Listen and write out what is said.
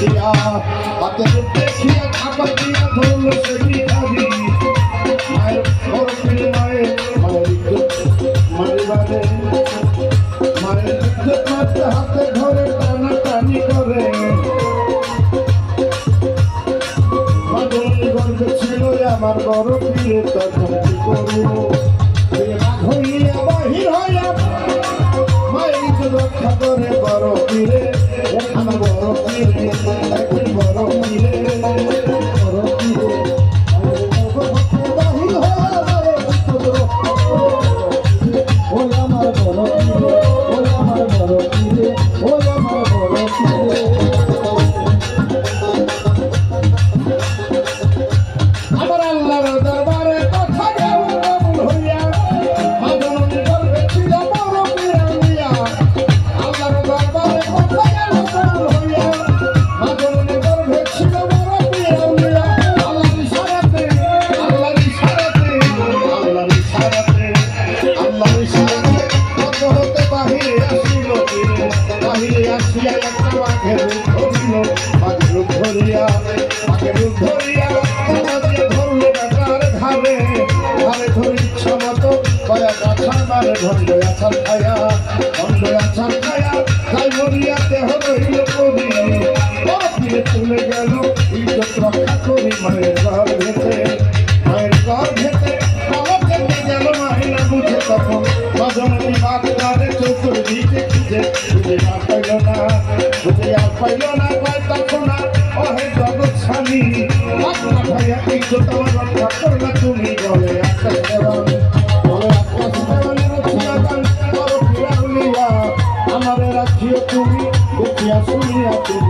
দেখিয়া হাতে দেখিয়া খাবার দিয়া ধরল সে ভিখারি মায়ের বড় পীরে মায়ের মারিবারে মায়ের ইজ্জত মারতে হাতে ধরে টানা টানি করে মাদনী গর্বে ছিল আমার বড় পীরে তখন কি করব বাঘ হইয়া বাহির হইয়া মায়ের ইজ্জত রক্ষা করে বড় পীরে আমার বড় পীরে একদিন বড় পীরে বড় পীরে চলে গেল ইজ্জত রক্ষা করি মায়ের ঘর ভেতে মায়ের ঘর ভেতে গেল মাহিনা বুঝে তখন মজনী বাগদারে চতুর্দিকে খুঁজে খুঁজে আর পাইল না খুঁজে আর পাইল না কয় তখন অহে জগৎ স্বামী ভাইয়া ইজ্জত আমার রক্ষা করলা তুমি বলে আকাশ দেওয়ান বলে আকাশ দেওয়ানের রক্ষা আমারে রাখিও তুমি দেখিয়া শুনিয়া তুমি